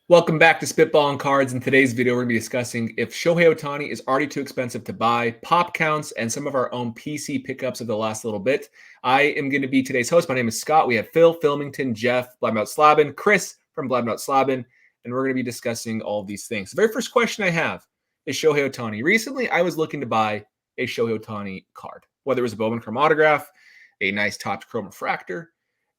Welcome back to Spitballin Cards. In today's video, we're going to be discussing if Shohei Ohtani is already too expensive to buy, pop counts, and some of our own PC pickups of the last little bit. I am going to be today's host. My name is Scott. We have Phil, Filmington, Jeff, Blabnout Slabin, Chris from Blabnout Slabin, and we're going to be discussing all of these things. The very first question I have is Shohei Ohtani. Recently, I was looking to buy a Shohei Ohtani card, whether it was a Bowman Chrome autograph, a nice Topps Chrome refractor,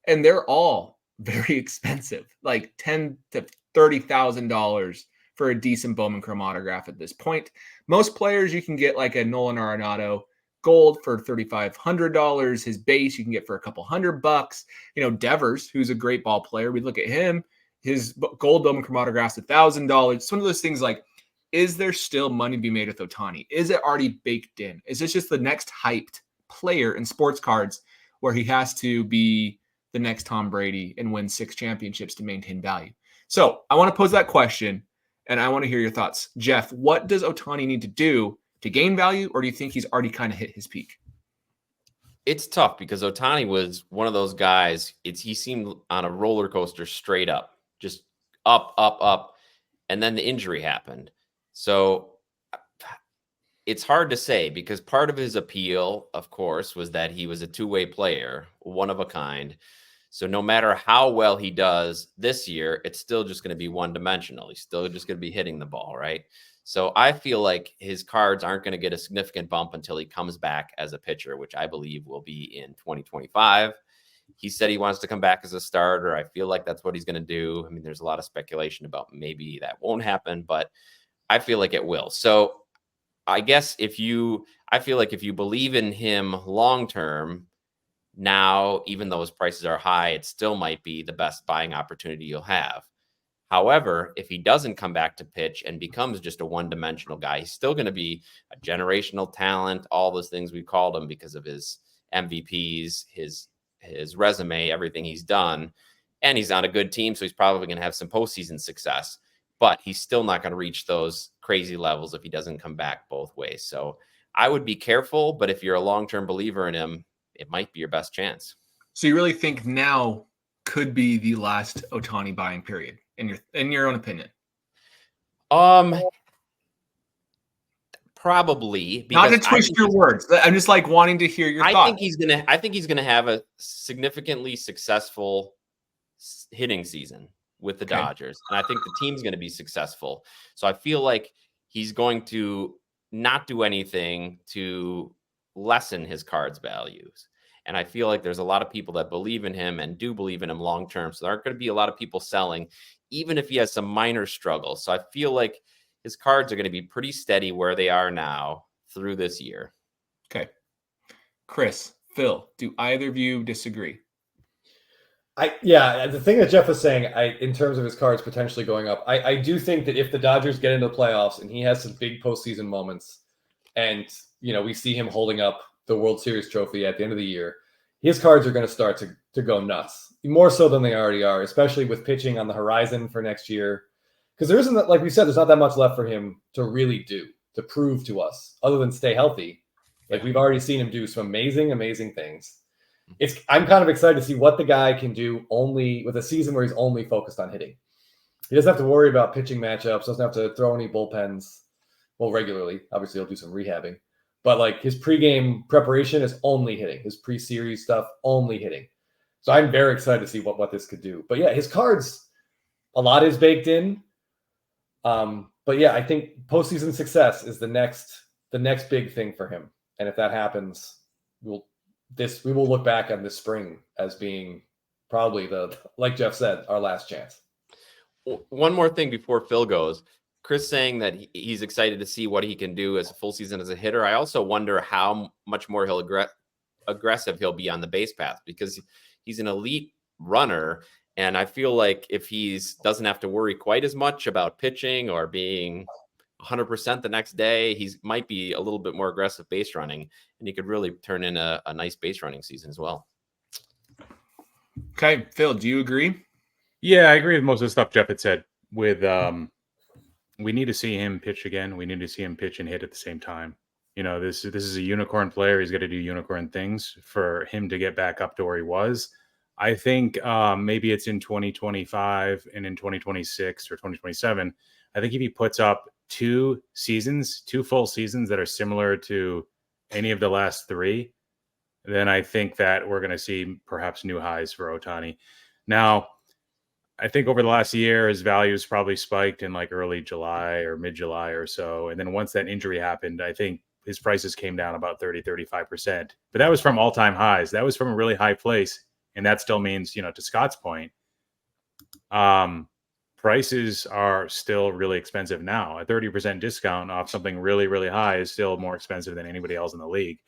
and they're all very expensive, like $10,000 to $30,000 for a decent Bowman Chrome autograph at this point. Most players you can get like a Nolan Arenado gold for $3,500. His base you can get for a couple $100. Devers, who's a great ball player, we look at him. His gold Bowman Chrome autograph's $1,000. It's one of those things like, is there still money to be made with Ohtani? Is it already baked in? Is this just the next hyped player in sports cards where he has to be the next Tom Brady and win 6 championships to maintain value? So I want to pose that question, and I want to hear your thoughts. Jeff, what does Ohtani need to do to gain value, or do you think he's already kind of hit his peak? It's tough because Ohtani was one of those guys. He seemed on a roller coaster straight up, just up, up, up, and then the injury happened. So it's hard to say because part of his appeal, of course, was that he was a two-way player, one of a kind. So no matter how well he does this year, it's still just going to be one-dimensional. He's still just going to be hitting the ball, right? So I feel like his cards aren't going to get a significant bump until he comes back as a pitcher, which I believe will be in 2025. He said he wants to come back as a starter. I feel like that's what he's going to do. I mean, there's a lot of speculation about maybe that won't happen, but I feel like it will. So I guess I feel like if you believe in him long-term, now, even though his prices are high, it still might be the best buying opportunity you'll have. However, if he doesn't come back to pitch and becomes just a one-dimensional guy, he's still going to be a generational talent, all those things we called him because of his MVPs, his resume, everything he's done. And he's on a good team, so he's probably going to have some postseason success. But he's still not going to reach those crazy levels if he doesn't come back both ways. So I would be careful, but if you're a long-term believer in him, it might be your best chance. So you really think now could be the last Ohtani buying period in your own opinion? Probably. Not to twist your words. I'm just like wanting to hear your thoughts. I think he's gonna have a significantly successful hitting season with the Dodgers, and I think the team's going to be successful. So I feel like he's going to not do anything to lessen his cards values. And I feel like there's a lot of people that believe in him and do believe in him long term. So there aren't going to be a lot of people selling, even if he has some minor struggles. So I feel like his cards are going to be pretty steady where they are now through this year. Okay. Chris, Phil, do either of you disagree? The thing that Jeff was saying, in terms of his cards potentially going up, I do think that if the Dodgers get into the playoffs and he has some big postseason moments, and we see him holding up the World Series trophy at the end of the year, his cards are going to start to go nuts, more so than they already are, especially with pitching on the horizon for next year. Because there isn't, like we said, there's not that much left for him to really do, to prove to us, other than stay healthy. Like we've already seen him do some amazing, amazing things. I'm kind of excited to see what the guy can do only with a season where he's only focused on hitting. He doesn't have to worry about pitching matchups, doesn't have to throw any bullpens. Well, regularly. Obviously, he'll do some rehabbing. But like his pregame preparation is only hitting. His pre-series stuff, only hitting. So I'm very excited to see what this could do. But yeah, his cards, a lot is baked in. But yeah, I think postseason success is the next big thing for him. And if that happens, we will look back on this spring as being probably like Jeff said, our last chance. One more thing before Phil goes. Chris saying that he's excited to see what he can do as a full season as a hitter. I also wonder how much more aggressive he'll be on the base path, because he's an elite runner. And I feel like if doesn't have to worry quite as much about pitching or being 100% the next day, he might be a little bit more aggressive base running, and he could really turn in a nice base running season as well. Okay, Phil, do you agree? Yeah, I agree with most of the stuff Jeff had said. We need to see him pitch again. We need to see him pitch and hit at the same time. This is a unicorn player. He's got to do unicorn things for him to get back up to where he was. I think maybe it's in 2025 and in 2026 or 2027. I think if he puts up 2 full seasons that are similar to any of the last 3, then I think that we're going to see perhaps new highs for Ohtani. Now, I think over the last year, his values probably spiked in like early July or mid-July or so. And then once that injury happened, I think his prices came down about 30-35%. But that was from all-time highs. That was from a really high place. And that still means, to Scott's point, prices are still really expensive now. A 30% discount off something really, really high is still more expensive than anybody else in the league.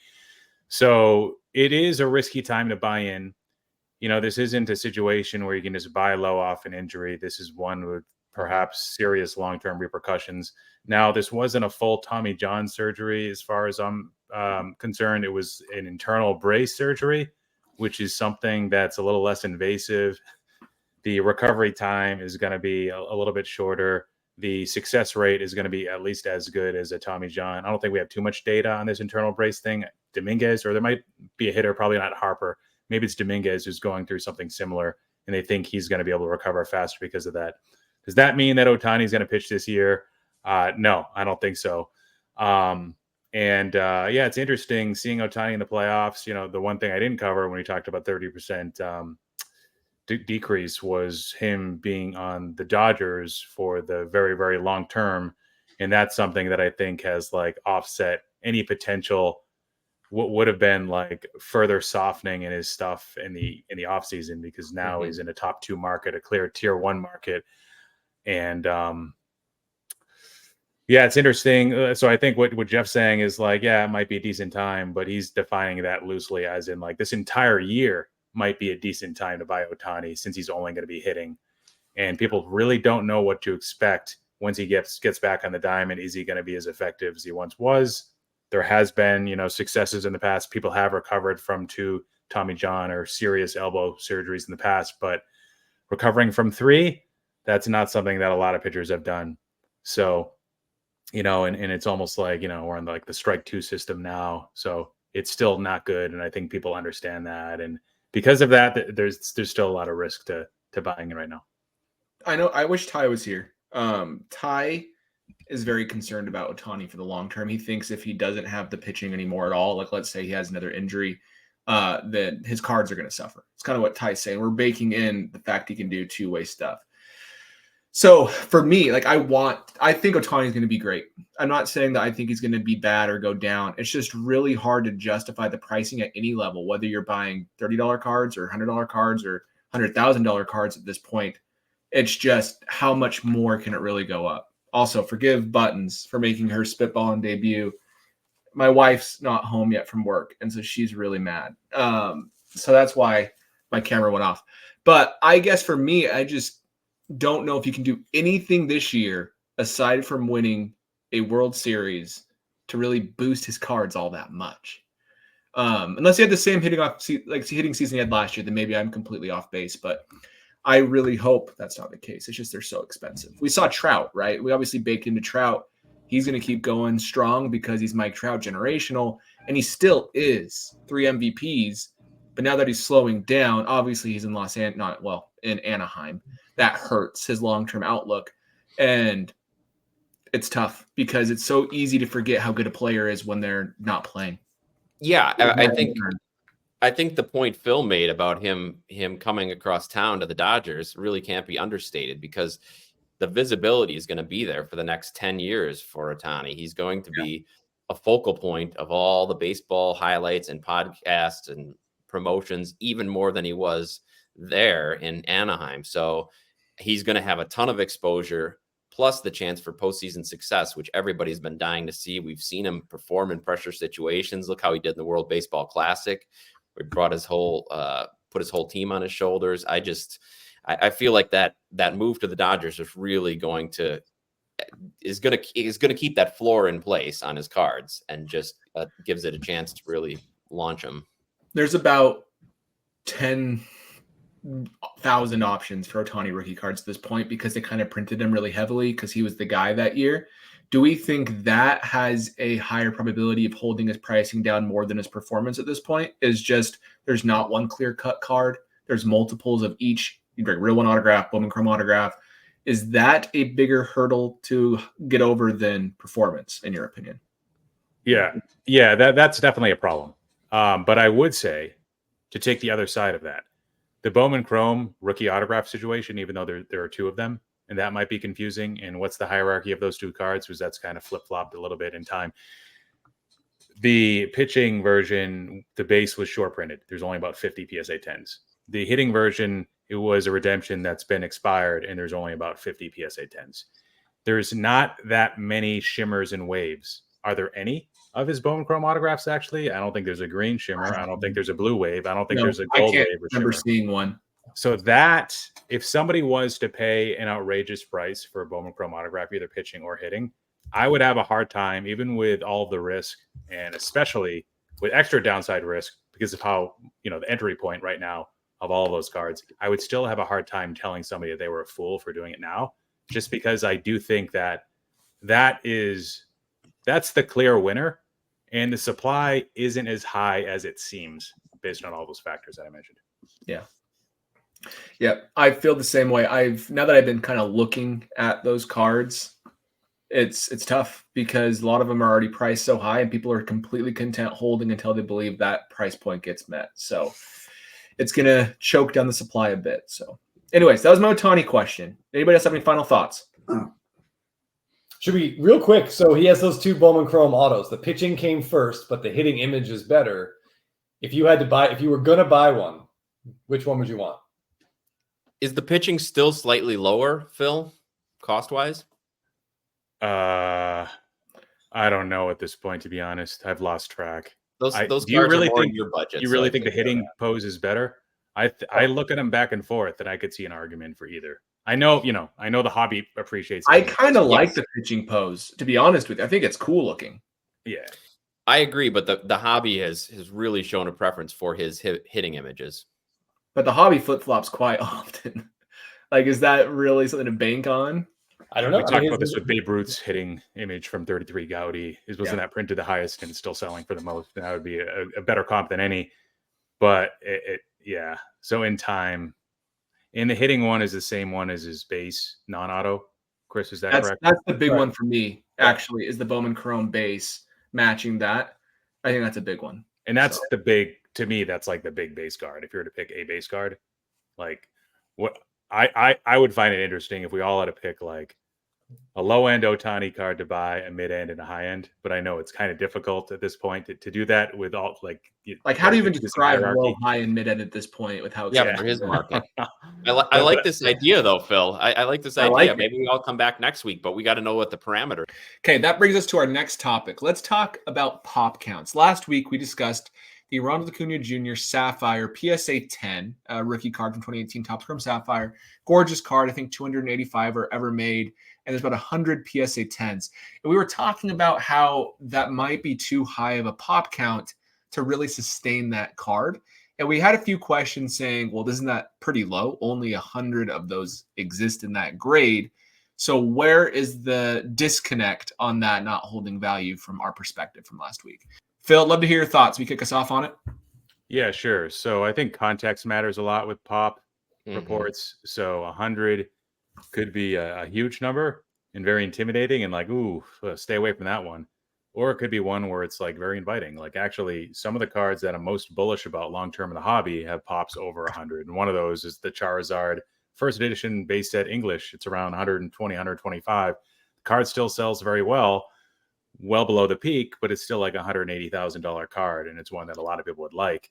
So it is a risky time to buy in. This isn't a situation where you can just buy low off an injury. This is one with perhaps serious long-term repercussions. Now, this wasn't a full Tommy John surgery as far as I'm concerned. It was an internal brace surgery, which is something that's a little less invasive. The recovery time is going to be a little bit shorter. The success rate is going to be at least as good as a Tommy John. I don't think we have too much data on this internal brace thing. Dominguez, or there might be a hitter, probably not Harper. Maybe it's Dominguez who's going through something similar, and they think he's going to be able to recover faster because of that. Does that mean that Ohtani is going to pitch this year? No, I don't think so. It's interesting seeing Ohtani in the playoffs. The one thing I didn't cover when we talked about 30% decrease was him being on the Dodgers for the very, very long term. And that's something that I think has like offset any potential what would have been like further softening in his stuff in the offseason, because now he's in a top 2 market, a clear tier 1 market. And it's interesting. So I think what Jeff's saying is like, it might be a decent time, but he's defining that loosely as in like this entire year might be a decent time to buy Ohtani since he's only going to be hitting. And people really don't know what to expect once he gets back on the diamond. Is he going to be as effective as he once was? There has been, successes in the past. People have recovered from 2 Tommy John or serious elbow surgeries in the past, but recovering from 3, that's not something that a lot of pitchers have done. So, and it's almost like, we're on like the strike 2 system now. So it's still not good. And I think people understand that. And because of that, there's still a lot of risk to buying it right now. I know. I wish Ty was here. Ty is very concerned about Ohtani for the long term. He thinks if he doesn't have the pitching anymore at all, like let's say he has another injury, then his cards are going to suffer. It's kind of what Ty's saying. We're baking in the fact he can do 2-way stuff. So for me, like I think Ohtani is going to be great. I'm not saying that I think he's going to be bad or go down. It's just really hard to justify the pricing at any level, whether you're buying $30 cards or $100 cards or $100,000 cards at this point. It's just how much more can it really go up? Also, forgive Buttons for making her Spitballin debut. My wife's not home yet from work, and so she's really mad. So that's why my camera went off. But I guess for me, I just don't know if you can do anything this year aside from winning a World Series to really boost his cards all that much. Unless he had the same hitting season he had last year, then maybe I'm completely off base. But I really hope that's not the case. It's just they're so expensive. We saw Trout, right? We obviously baked into Trout. He's going to keep going strong because he's Mike Trout generational, and he still is 3 MVPs. But now that he's slowing down, obviously he's in in Anaheim. That hurts his long-term outlook. And it's tough because it's so easy to forget how good a player is when they're not playing. Yeah, I think the point Phil made about him coming across town to the Dodgers really can't be understated, because the visibility is going to be there for the next 10 years for Ohtani. He's going to be a focal point of all the baseball highlights and podcasts and promotions, even more than he was there in Anaheim. So he's going to have a ton of exposure, plus the chance for postseason success, which everybody's been dying to see. We've seen him perform in pressure situations. Look how he did in the World Baseball Classic, where he brought put his whole team on his shoulders. I feel like that move to the Dodgers is really going to keep that floor in place on his cards, and just gives it a chance to really launch him. There's about 10,000 options for Ohtani rookie cards at this point because they kind of printed him really heavily because he was the guy that year. Do we think that has a higher probability of holding his pricing down more than his performance at this point? Is just there's not one clear-cut card there's multiples of each real one autograph, Bowman Chrome autograph. Is that a bigger hurdle to get over than performance, in your opinion? Yeah, that's definitely a problem. But I would say, to take the other side of that, the Bowman Chrome rookie autograph situation, even though there are two of them, and that might be confusing. And what's the hierarchy of those two cards? Because that's kind of flip-flopped a little bit in time. The pitching version, the base was short printed. There's only about 50 PSA 10s. The hitting version, it was a redemption that's been expired, and there's only about 50 PSA 10s. There's not that many shimmers and waves. Are there any of his Bowman Chrome autographs, actually? I don't think there's a green shimmer. I don't think there's a blue wave. I don't think there's a gold wave or shimmer. I remember seeing one. So that, if somebody was to pay an outrageous price for a Bowman Chrome autograph, either pitching or hitting, I would have a hard time, even with all of the risk, and especially with extra downside risk, because of how, the entry point right now of all of those cards, I would still have a hard time telling somebody that they were a fool for doing it now, just because I do think that's the clear winner, and the supply isn't as high as it seems based on all those factors that I mentioned. Yeah, I feel the same way. Now that I've been kind of looking at those cards, it's tough because a lot of them are already priced so high, and people are completely content holding until they believe that price point gets met. So it's going to choke down the supply a bit. So anyways, that was my Ohtani question. Anybody else have any final thoughts? Should we, real quick, so he has those two Bowman Chrome autos. The pitching came first, but the hitting image is better. If you were going to buy one, which one would you want? Is the pitching still slightly lower, Phil, cost-wise? I don't know at this point, to be honest. I've lost track. Those do cards you really are more think in your budget. You really think the hitting pose is better? I look at them back and forth, and I could see an argument for either. I know the hobby appreciates it. I kind of like the pitching pose, to be honest with you. I think it's cool looking. Yeah. I agree, but the hobby has really shown a preference for his hitting images. But the hobby flip-flops quite often. Like, is that really something to bank on? I don't know. We talked about this with Babe Ruth's hitting image from 33 Gaudi. Wasn't that printed the highest and still selling for the most? And that would be a better comp than any. But yeah. So in time, and the hitting one is the same one as his base non-auto. Chris, is that correct? That's the big one for me, actually, is the Bowman Chrome base matching that. I think that's a big one. And that's the big, to me, that's like the big base card. If you were to pick a base card, like what I would find it interesting if we all had to pick like a low end Ohtani card to buy, a mid end, and a high end. But I know it's kind of difficult at this point to do that with all like how do you even describe low, high, and mid end at this point with how for his market? I like this idea though, Phil. I like this idea. Like maybe we all come back next week, but we got to know what the parameter. Okay, that brings us to our next topic. Let's talk about pop counts. Last week we discussed the Ronald Acuna Jr. Sapphire PSA 10 rookie card from 2018 Topps Chrome Sapphire. Gorgeous card. I think 285 are ever made. And there's about 100 PSA 10s. And we were talking about how that might be too high of a pop count to really sustain that card. And we had a few questions saying, well, isn't that pretty low? Only 100 of those exist in that grade. So where is the disconnect on that not holding value from our perspective from last week? Phil, I'd love to hear your thoughts. Will you kick us off on it? Yeah, sure. So I think context matters a lot with pop reports. So 100 could be a huge number and very intimidating and like, ooh, stay away from that one. Or it could be one where it's like very inviting. Like actually some of the cards that I'm most bullish about long-term in the hobby have pops over 100. And one of those is the Charizard first edition base set English. It's around 120, 125. The card still sells very well below the peak, but it's still like a $180,000 card. And it's one that a lot of people would like.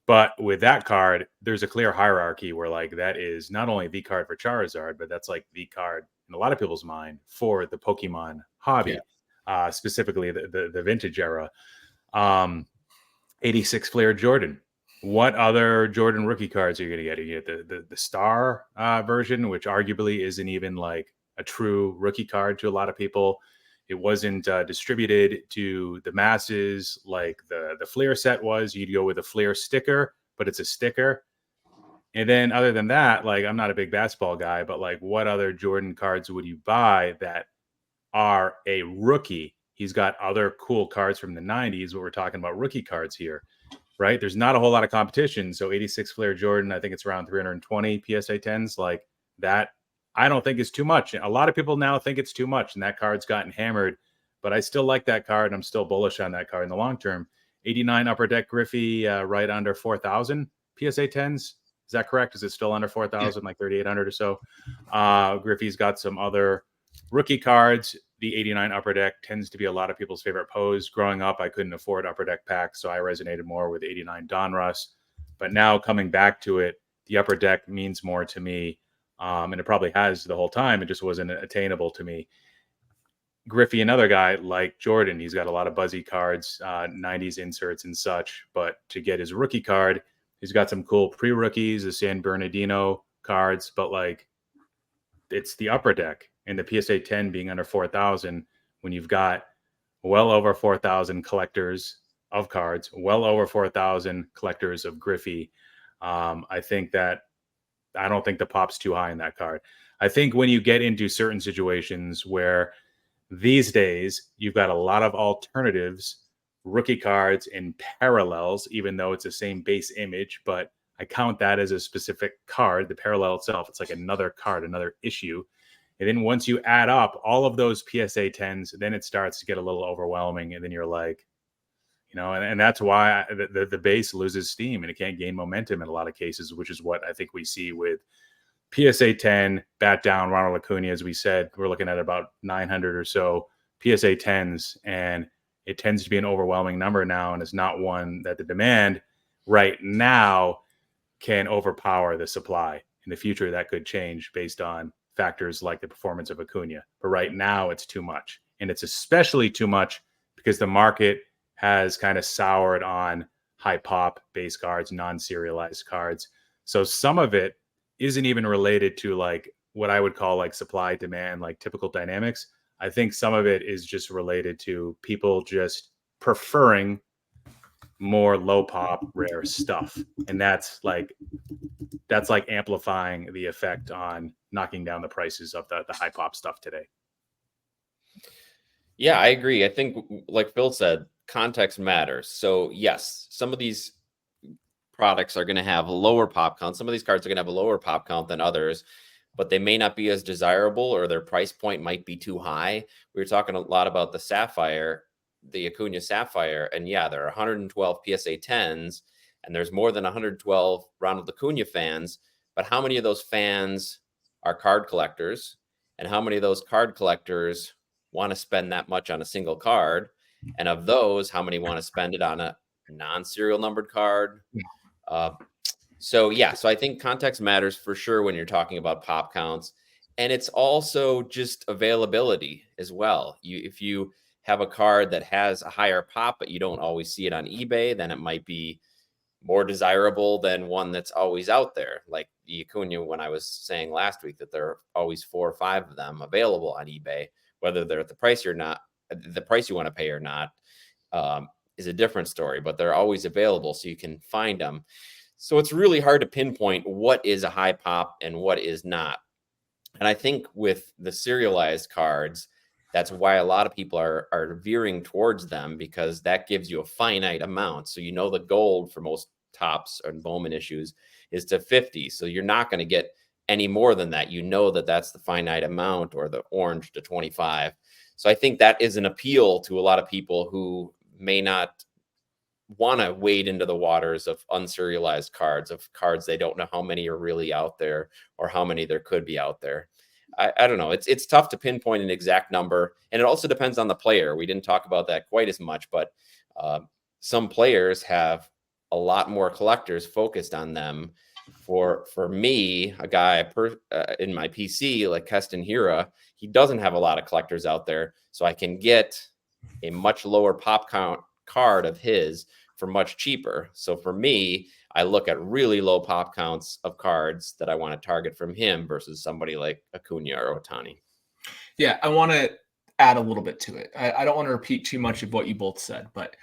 But with that card, there's a clear hierarchy where like that is not only the card for Charizard, but that's like the card in a lot of people's mind for the Pokemon hobby, specifically the vintage era. 86 Flair Jordan. What other Jordan rookie cards are you going to get? You get the Star version, which arguably isn't even like a true rookie card to a lot of people. It wasn't distributed to the masses like the Flair set was. You'd go with a Flair sticker, but it's a sticker. And then other than that, like I'm not a big basketball guy, but like what other Jordan cards would you buy that are a rookie? He's got other cool cards from the 90s, but we're talking about rookie cards here. right? There's not a whole lot of competition. So 86 Flair Jordan, I think it's around 320 PSA 10s. Like that, I don't think is too much. A lot of people now think it's too much, and that card's gotten hammered. But I still like that card, and I'm still bullish on that card in the long term. 89 Upper Deck Griffey, right under 4,000 PSA 10s. Is that correct? Is it still under 4,000, like 3,800 or so? Griffey's got some other rookie cards. The 89 Upper Deck tends to be a lot of people's favorite pose. Growing up, I couldn't afford Upper Deck packs, so I resonated more with 89 Donruss. But now coming back to it, the Upper Deck means more to me, and it probably has the whole time. It just wasn't attainable to me. Griffey, another guy like Jordan, he's got a lot of buzzy cards, 90s inserts and such. But to get his rookie card, he's got some cool pre-rookies, the San Bernardino cards, but like it's the Upper Deck and the PSA 10 being under 4,000 when you've got well over 4,000 collectors of cards, well over 4,000 collectors of Griffey. I think that I don't think the pop's too high in that card. I think when you get into certain situations where these days you've got a lot of alternatives, rookie cards and parallels, even though it's the same base image, but I count that as a specific card, the parallel itself. It's like another card, another issue. And then once you add up all of those PSA 10s, then it starts to get a little overwhelming. And then you're like, and that's why the base loses steam and it can't gain momentum in a lot of cases, which is what I think we see with PSA 10, bat down, Ronald Acuna. As we said, we're looking at about 900 or so PSA 10s, and it tends to be an overwhelming number now, and it's not one that the demand right now can overpower the supply. In the future, that could change based on factors like the performance of Acuna. But right now, it's too much, and it's especially too much because the market has kind of soured on high pop base cards, non-serialized cards. So some of it isn't even related to like what I would call like supply demand, like typical dynamics. I think some of it is just related to people just preferring more low pop rare stuff. And that's like amplifying the effect on knocking down the prices of the high pop stuff today. Yeah, I agree. I think like Phil said, context matters. So yes, some of these products are going to have a lower pop count. Some of these cards are going to have a lower pop count than others, but they may not be as desirable or their price point might be too high. We were talking a lot about the Sapphire, the Acuna Sapphire, and yeah, there are 112 PSA 10s and there's more than 112 Ronald Acuna fans, but how many of those fans are card collectors and how many of those card collectors want to spend that much on a single card? And of those, how many want to spend it on a non-serial numbered card? So I think context matters for sure when you're talking about pop counts, and it's also just availability as well. If you have a card that has a higher pop, but you don't always see it on eBay, then it might be more desirable than one that's always out there. Like the Acuna, when I was saying last week that there are always 4 or 5 of them available on eBay, whether they're at the price you're not, the price you want to pay or not, is a different story, but they're always available so you can find them. So it's really hard to pinpoint what is a high pop and what is not. And I think with the serialized cards, that's why a lot of people are veering towards them, because that gives you a finite amount. So the gold for most Topps and Bowman issues is to 50. So you're not going to get any more than that. That's the finite amount, or the orange to 25. So I think that is an appeal to a lot of people who may not want to wade into the waters of unserialized cards, of cards they don't know how many are really out there or how many there could be out there. I don't know. It's tough to pinpoint an exact number, and it also depends on the player. We didn't talk about that quite as much, but some players have a lot more collectors focused on them. For me, a guy in my PC like Keston Hira, he doesn't have a lot of collectors out there, so I can get a much lower pop count card of his for much cheaper. So for me, I look at really low pop counts of cards that I want to target from him versus somebody like Acuna or Ohtani. Yeah, I want to add a little bit to it. I don't want to repeat too much of what you both said, but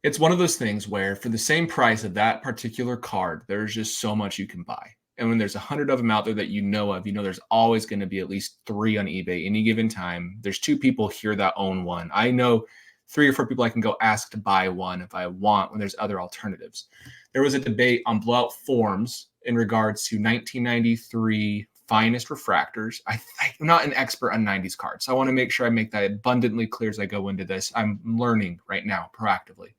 it's one of those things where for the same price of that particular card, there's just so much you can buy. And when there's 100 of them out there that there's always going to be at least 3 on eBay any given time. There's 2 people here that own one. I know 3 or 4 people I can go ask to buy one if I want when there's other alternatives. There was a debate on blowout forms in regards to 1993 finest refractors. I'm not an expert on 90s cards, so I want to make sure I make that abundantly clear as I go into this. I'm learning right now proactively.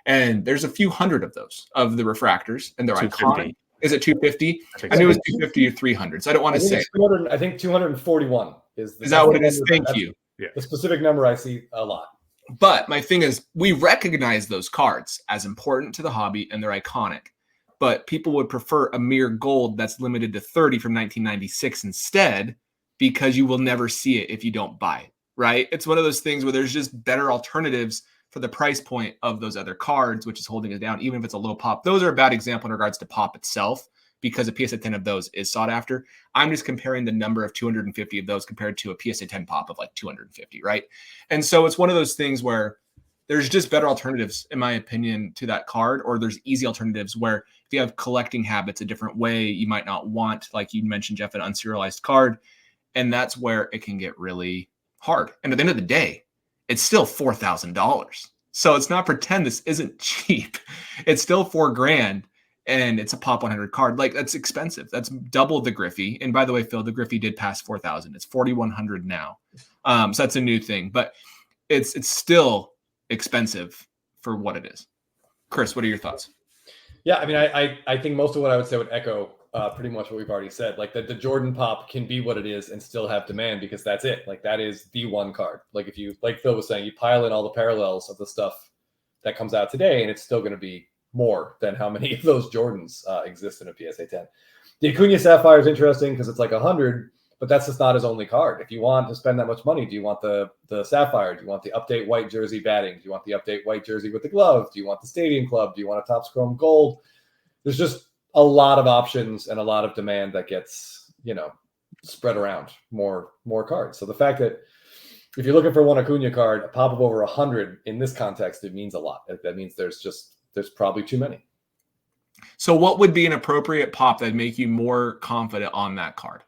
And there's a few hundred of those, of the refractors, and they're iconic. Is it 250? I knew it was 250 or 300, so I don't want to say. I think 241 is the. Is that what it is? Thank you. Yeah. The specific number I see a lot. But my thing is, we recognize those cards as important to the hobby, and they're iconic. But people would prefer a mere gold that's limited to 30 from 1996 instead, because you will never see it if you don't buy it, right? It's one of those things where there's just better alternatives for the price point of those other cards, which is holding it down, even if it's a low pop. Those are a bad example in regards to pop itself, because a PSA 10 of those is sought after. I'm just comparing the number of 250 of those compared to a PSA 10 pop of like 250, right? And so it's one of those things where there's just better alternatives, in my opinion, to that card, or there's easy alternatives where if you have collecting habits a different way, you might not want, like you mentioned, Jeff, an unserialized card. And that's where it can get really hard. And at the end of the day, it's still $4,000. So it's not pretend this isn't cheap. It's still $4,000 and it's a pop 100 card. Like, that's expensive. That's double the Griffey. And by the way, Phil, the Griffey did pass 4,000. It's 4,100 now. So that's a new thing, but it's still expensive for what it is. Chris, what are your thoughts? Yeah, I mean, I think most of what I would say would echo pretty much what we've already said. Like the Jordan pop can be what it is and still have demand because that's it. Like that is the one card. Like if you, like Phil was saying, you pile in all the parallels of the stuff that comes out today, and it's still going to be more than how many of those Jordans exist in a PSA 10. The Acuna Sapphire is interesting because it's like 100, but that's just not his only card. If you want to spend that much money, do you want the Sapphire? Do you want the update white jersey batting? Do you want the update white jersey with the glove? Do you want the Stadium Club? Do you want a Topps Chrome Gold? There's just a lot of options and a lot of demand that gets, spread around more cards. So the fact that if you're looking for one Acuna card, a pop of over 100 in this context, it means a lot. That means there's probably too many. So what would be an appropriate pop that make you more confident on that card?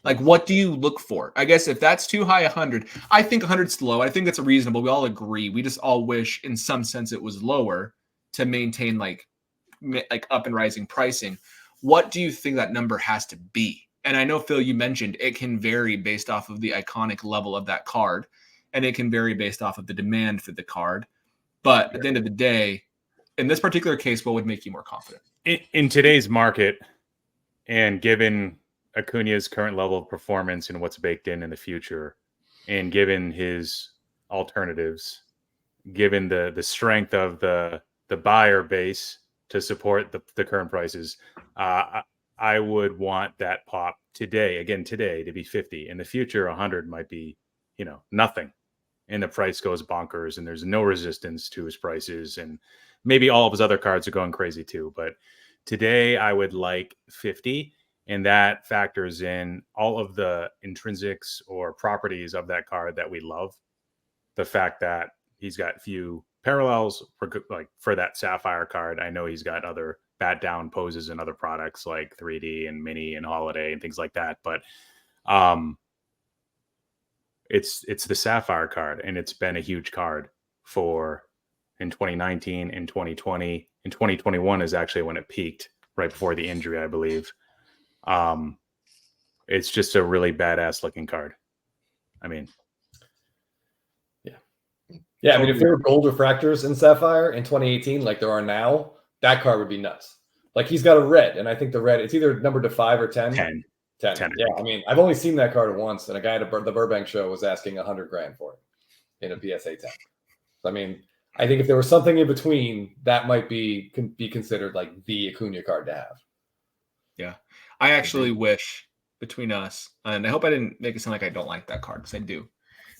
Like, what do you look for? I guess if that's too high, 100, I think 100's low. I think that's reasonable. We all agree. We just all wish in some sense it was lower to maintain like up and rising pricing. What do you think that number has to be? And I know, Phil, you mentioned it can vary based off of the iconic level of that card, and it can vary based off of the demand for the card. But at the end of the day, in this particular case, what would make you more confident? In today's market, and given Acuna's current level of performance and what's baked in the future, and given his alternatives, given the strength of the buyer base to support the current prices, I would want that pop today to be 50. In the future, 100 might be, nothing. And the price goes bonkers and there's no resistance to his prices. And maybe all of his other cards are going crazy too. But today I would like 50. And that factors in all of the intrinsics or properties of that card that we love. The fact that he's got few parallels for that Sapphire card. I know he's got other bat down poses and other products like 3D and Mini and Holiday and things like that. But it's the Sapphire card, and it's been a huge card in 2019, in 2020, in 2021 is actually when it peaked right before the injury, I believe. It's just a really badass looking card. I mean, yeah. I mean, if there were gold refractors in Sapphire in 2018, like there are now, that card would be nuts. Like he's got a red, and I think the red, it's either numbered to 5 or 10. 10. Yeah, I mean, I've only seen that card once, and a guy at the Burbank show was asking $100,000 for it in a PSA 10. So, I mean, I think if there was something in between, that might be considered like the Acuna card to have. Yeah, I actually wish between us, and I hope I didn't make it sound like I don't like that card, because I do,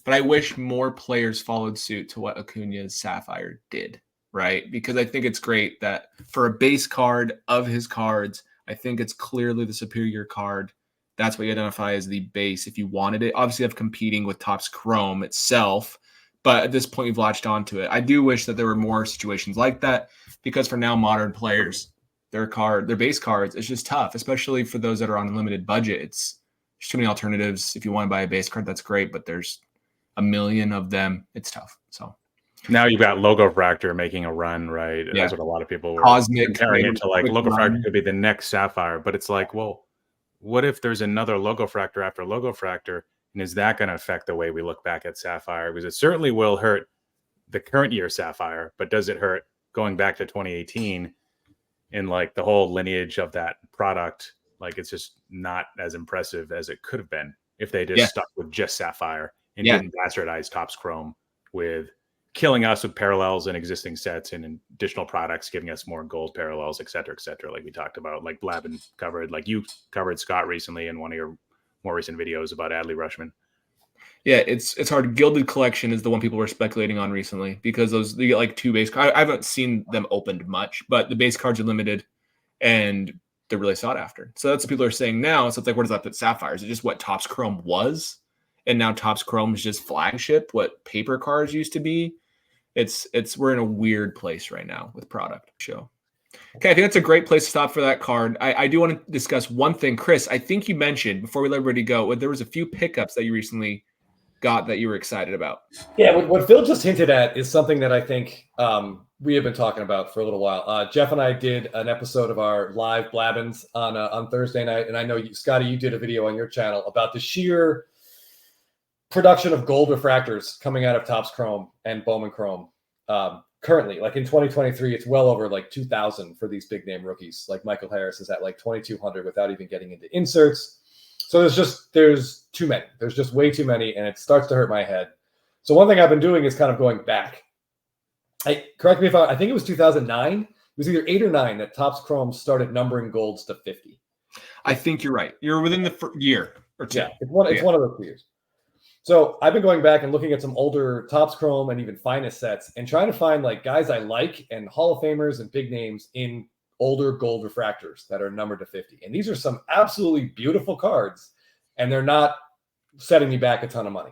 but I wish more players followed suit to what Acuna's Sapphire did, right? Because I think it's great that for a base card of his cards, I think it's clearly the superior card. That's what you identify as the base if you wanted it. Obviously, you have competing with Topps Chrome itself, but at this point, you've latched onto it. I do wish that there were more situations like that, because for now, modern players, their base cards, it's just tough, especially for those that are on a limited budget. There's too many alternatives. If you want to buy a base card, that's great, but there's a million of them. It's tough. So Now you've got Logofractor making a run, right? Yeah. That's what a lot of people were Cosmic, comparing it to. Like quick Logofractor run. could be the next Sapphire, but it's like, well, what if there's another Logofractor after Logofractor, and is that going to affect the way we look back at Sapphire? Because it certainly will hurt the current year Sapphire, but does it hurt going back to 2018 in like the whole lineage of that product? Like it's just not as impressive as it could have been if they just stuck with just Sapphire and didn't bastardize Topps Chrome with killing us with parallels and existing sets and additional products, giving us more gold parallels, et cetera, like we talked about, like Blabin covered, like you covered, Scott, recently in one of your more recent videos about Adley Rushman. Yeah, it's hard. Gilded Collection is the one people were speculating on recently because you get like 2 base cards. I haven't seen them opened much, but the base cards are limited and they're really sought after. So that's what people are saying now. So it's like, what does that put Sapphire? Is it just what Topps Chrome was? And now Topps Chrome is just flagship, what paper cards used to be. We're in a weird place right now with product show. Okay, I think that's a great place to stop for that card. I do want to discuss one thing. Chris, I think you mentioned before we let everybody go, there was a few pickups that you recently got that you were excited about. Yeah, what Phil just hinted at is something that I think we have been talking about for a little while. Jeff and I did an episode of our live Blabbins on Thursday night, and I know, Scotty, you did a video on your channel about the sheer production of gold refractors coming out of Topps Chrome and Bowman Chrome. Currently, like in 2023, it's well over like 2,000 for these big name rookies. Like Michael Harris is at like 2,200 without even getting into inserts. So there's too many. There's just way too many, and it starts to hurt my head. So one thing I've been doing is kind of going back. Correct me if I think it was 2009. It was either 8 or 9 that Topps Chrome started numbering golds to 50. I think you're right. You're within the year or two. Yeah, it's one of those years. So I've been going back and looking at some older Topps Chrome and even finest sets and trying to find like guys I like and Hall of Famers and big names in older gold refractors that are numbered to 50. And these are some absolutely beautiful cards, and they're not setting me back a ton of money.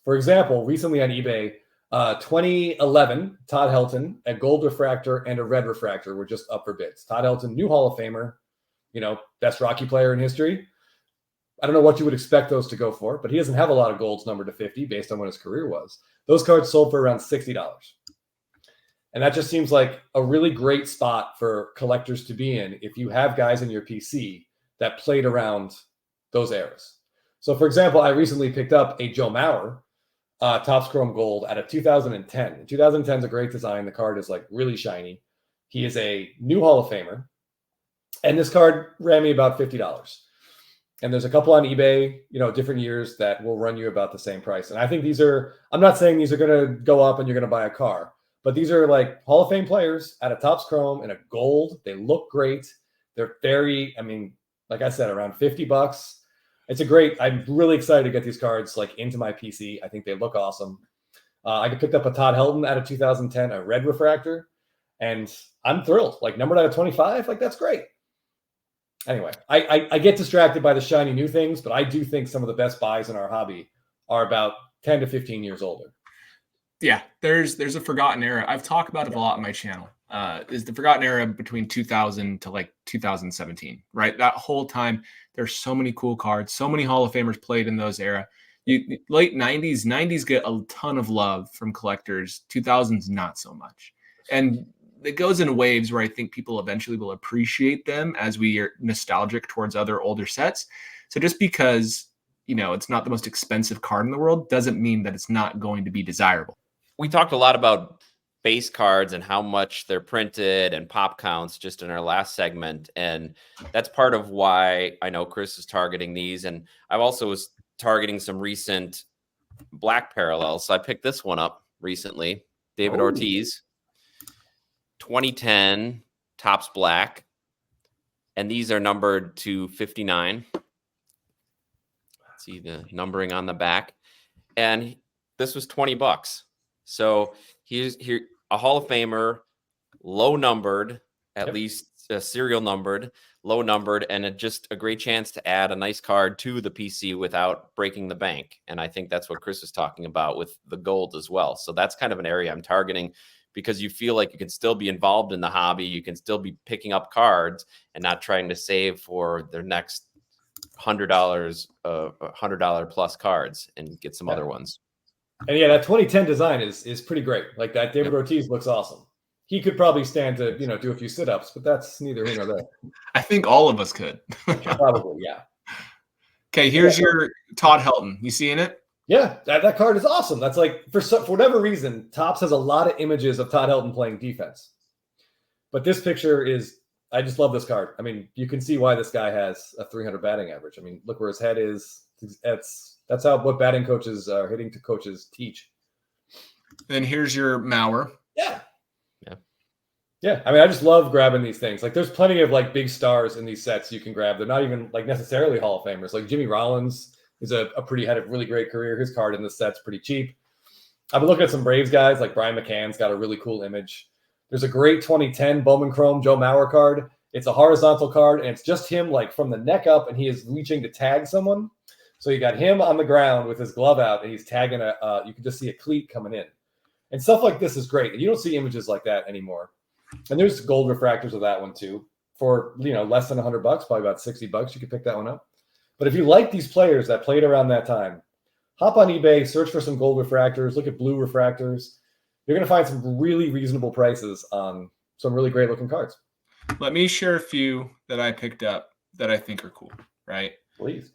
For example, recently on eBay, 2011 Todd Helton, a gold refractor and a red refractor were just up for bids. Todd Helton, new Hall of Famer, best Rocky player in history. I don't know what you would expect those to go for, but he doesn't have a lot of golds numbered to 50 based on what his career was. Those cards sold for around $60. And that just seems like a really great spot for collectors to be in if you have guys in your PC that played around those eras. So, for example, I recently picked up a Joe Mauer Topps Chrome Gold out of 2010. 2010 is a great design. The card is like really shiny. He is a new Hall of Famer. And this card ran me about $50. And there's a couple on eBay, different years that will run you about the same price. And I think I'm not saying these are going to go up and you're going to buy a car, but these are like Hall of Fame players out of Topps Chrome in a gold. They look great. They're like I said, around $50. I'm really excited to get these cards like into my PC. I think they look awesome. I picked up a Todd Helton out of 2010, a red refractor, and I'm thrilled. Like numbered out of 25, like that's great. Anyway, I get distracted by the shiny new things, but I do think some of the best buys in our hobby are about 10 to 15 years older. Yeah, there's a forgotten era. I've talked about it a lot on my channel. Is the forgotten era between 2000 to like 2017, right? That whole time, there's so many cool cards, so many Hall of Famers played in those era. Late 90s get a ton of love from collectors. 2000s, not so much. And it goes in waves where I think people eventually will appreciate them as we are nostalgic towards other older sets. So just because, it's not the most expensive card in the world doesn't mean that it's not going to be desirable. We talked a lot about base cards and how much they're printed and pop counts just in our last segment. And that's part of why I know Chris is targeting these. And I also was targeting some recent black parallels. So I picked this one up recently, David Ortiz, 2010 Topps Black. And these are numbered to 59. Let's see the numbering on the back. And this was $20. So here's a Hall of Famer, low numbered, at least serial numbered, low numbered, and just a great chance to add a nice card to the PC without breaking the bank. And I think that's what Chris is talking about with the gold as well. So that's kind of an area I'm targeting because you feel like you can still be involved in the hobby. You can still be picking up cards and not trying to save for their next $100 plus cards and get some other ones. And yeah, that 2010 design is pretty great. Like that David Ortiz looks awesome. He could probably stand to, do a few sit-ups, but that's neither here nor there. I think all of us could. Probably, yeah. Okay, here's your Todd Helton. You seeing it? Yeah, that card is awesome. That's like, for whatever reason, Topps has a lot of images of Todd Helton playing defense. But this picture is, I just love this card. I mean, you can see why this guy has a 300 batting average. I mean, look where his head is. That's how what batting coaches are hitting to coaches teach. Then here's your Mauer. Yeah. I mean, I just love grabbing these things. Like, there's plenty of like big stars in these sets you can grab. They're not even like necessarily Hall of Famers. Like Jimmy Rollins is had a really great career. His card in this set's pretty cheap. I've been looking at some Braves guys, like Brian McCann's got a really cool image. There's a great 2010 Bowman Chrome Joe Mauer card. It's a horizontal card, and it's just him like from the neck up, and he is reaching to tag someone. So you got him on the ground with his glove out, and he's tagging you can just see a cleat coming in. And stuff like this is great. And you don't see images like that anymore. And there's gold refractors of that one too. For less than $100, probably about $60, you could pick that one up. But if you like these players that played around that time, hop on eBay, search for some gold refractors, look at blue refractors. You're going to find some really reasonable prices on some really great looking cards. Let me share a few that I picked up that I think are cool, right? Please.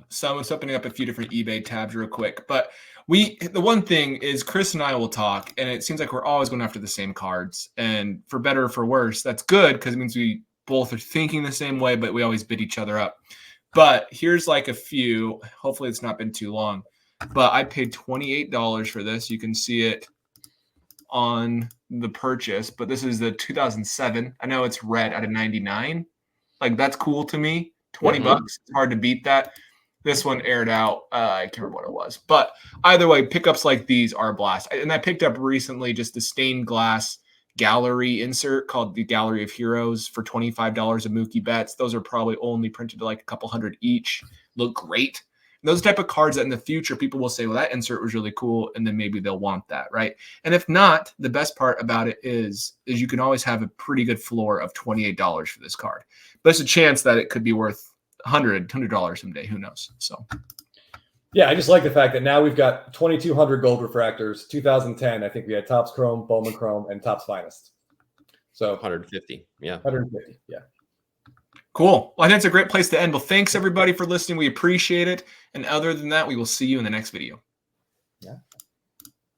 Someone's opening up a few different eBay tabs real quick, but the one thing is Chris and I will talk, and it seems like we're always going after the same cards, and for better or for worse, that's good because it means we both are thinking the same way, but we always bid each other up. But here's like a few. Hopefully it's not been too long, but I paid $28 for this. You can see it on the purchase, but this is the 2007. I know it's red out of 99. Like, that's cool to me. $20. It's hard to beat that. This one aired out. I can't remember what it was, but either way, pickups like these are a blast. And I picked up recently just the stained glass gallery insert called the Gallery of Heroes for $25 of Mookie Betts. Those are probably only printed to like a couple hundred each. Look great. And those type of cards that in the future people will say, well, that insert was really cool, and then maybe they'll want that, right? And if not, the best part about it is you can always have a pretty good floor of $28 for this card. But there's a chance that it could be worth $100 someday. Who knows? So, yeah, I just like the fact that now we've got 2,200 gold refractors. 2010, I think we had Topps Chrome, Bowman Chrome, and Topps Finest. So 150. Yeah. 150. Yeah. Cool. Well, I think it's a great place to end. Well, thanks everybody for listening. We appreciate it. And other than that, we will see you in the next video. Yeah.